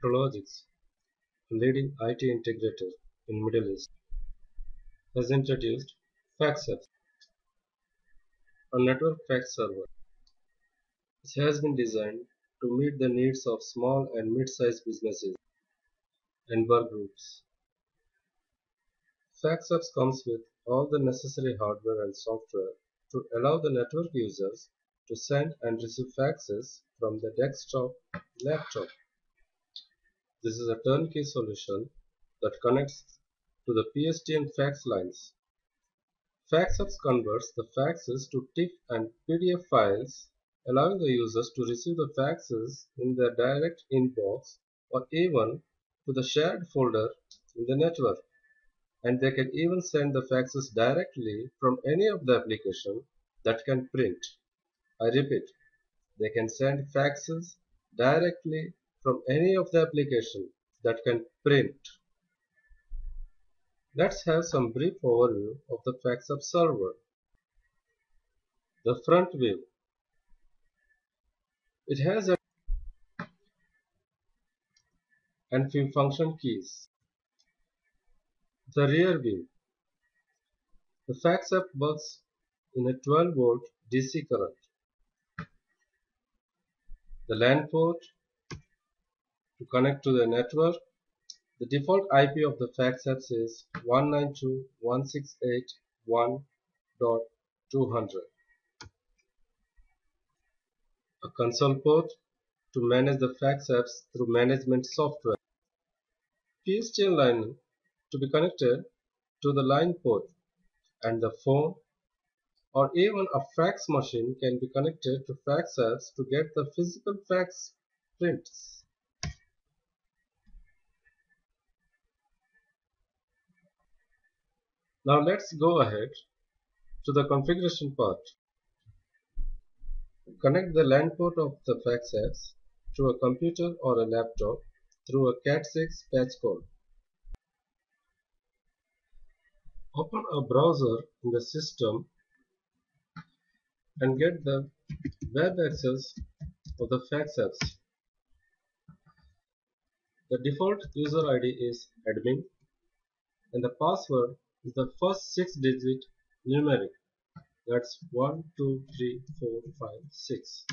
Prologix, a leading IT integrator in Middle East, has introduced Fax Apps, a network fax server. It has been designed to meet the needs of small and mid-sized businesses and work groups. Fax Apps comes with all the necessary hardware and software to allow the network users to send and receive faxes from the desktop laptop. This is a turnkey solution that connects to the PSTN fax lines. Fax Apps converts the faxes to TIFF and PDF files, allowing the users to receive the faxes in their direct inbox or even to the shared folder in the network. And they can even send the faxes directly from any of the applications that can print. I repeat, they can send faxes directly from any of the applications that can print. Let's have some brief overview of the Fax App server. The front view. It has a and few function keys. The rear view. The Fax App works in a 12-volt DC current. The LAN port to connect to the network. The default IP of the Fax Apps is 192.168.1.200. A console port to manage the Fax Apps through management software. PSTN line to be connected to the line port, and the phone or even a fax machine can be connected to Fax Apps to get the physical fax prints. Now let's go ahead to the configuration part. Connect the LAN port of the Fax Apps to a computer or a laptop through a Cat6 patch cord. Open a browser in the system and get the web access of the Fax Apps. The default user ID is admin and the password is the first 6-digit numeric. That's 1, 2, 3, 4, 5, 6.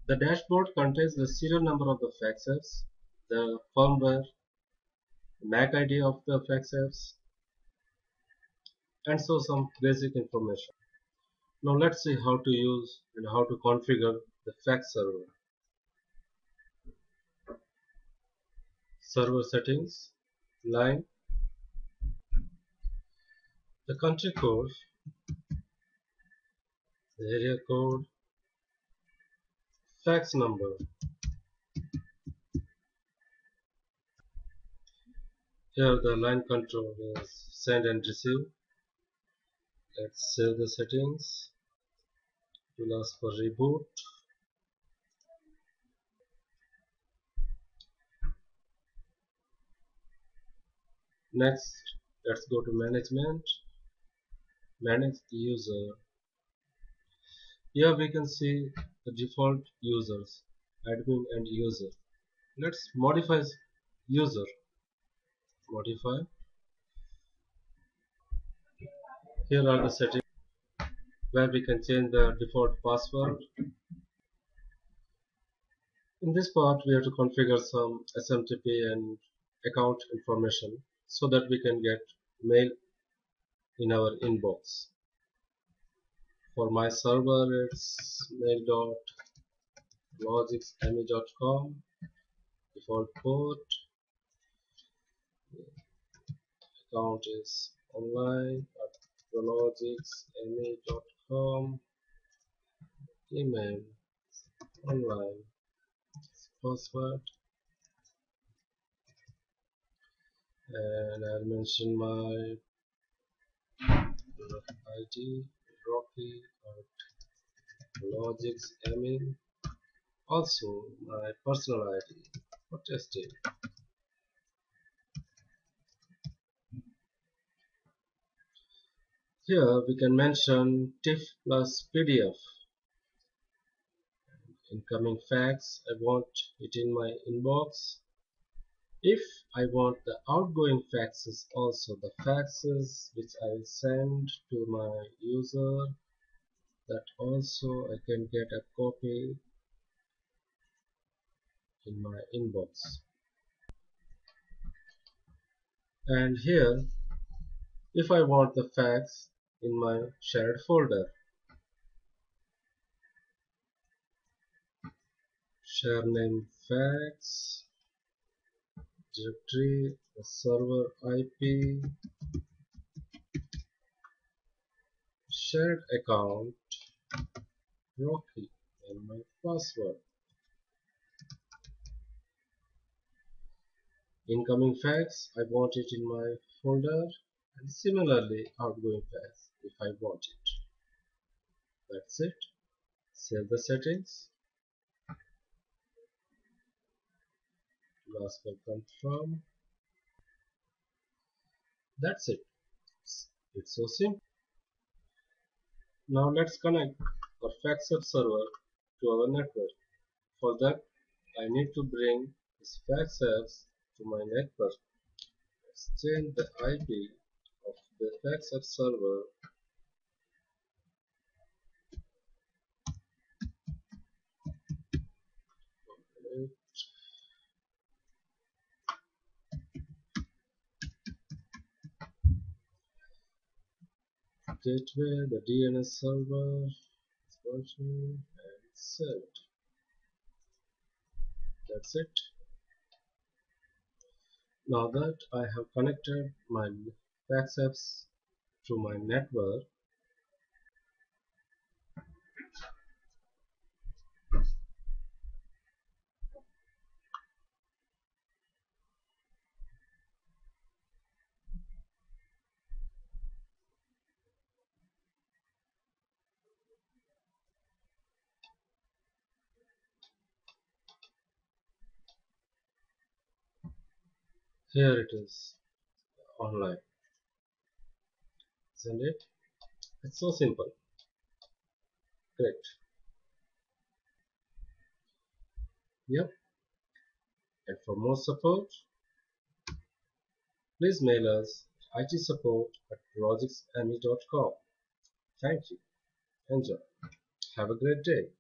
The dashboard contains the serial number of the Fax Apps, the firmware, the MAC ID of the Fax Apps, and so some basic information. Now let's see how to use and how to configure the fax server. Server settings, line, the country code, the area code, fax number. Here the line control is send and receive. Let's save the settings. It will ask for reboot. Next, let's go to management. Manage the user. Here we can see the default users, admin and user. Let's modify user. Modify. Here are the settings where we can change the default password. In this part we have to configure some SMTP and account information so that we can get mail in our inbox. For my server it's mail.logixme.com, default port, account is online@logixme.com, email online, password, and I'll mention my ID Rocky at logixme, also my personal ID for testing. Here we can mention TIFF plus PDF. Incoming fax, I want it in my inbox. If I want the outgoing faxes also, the faxes which I will send to my user, that also I can get a copy in my inbox. And here, if I want the fax in my shared folder, share name fax, directory, the server IP, shared account, Rocky, and my password. Incoming fax, I want it in my folder, and similarly outgoing fax if I want it. That's it. Save the settings. Last will confirm. That's it. It's so simple. Now let's connect our Fax App server to our network. For that, I need to bring this Fax Apps to my network. Let's change the IP of the Fax App server. Gateway, the DNS server, and save it. That's it. Now that I have connected my Fax Apps to my network, here it is online, isn't it? It's so simple. Great. Yep. And for more support, please mail us itsupport@projectsme.com. Thank you. Enjoy. Have a great day.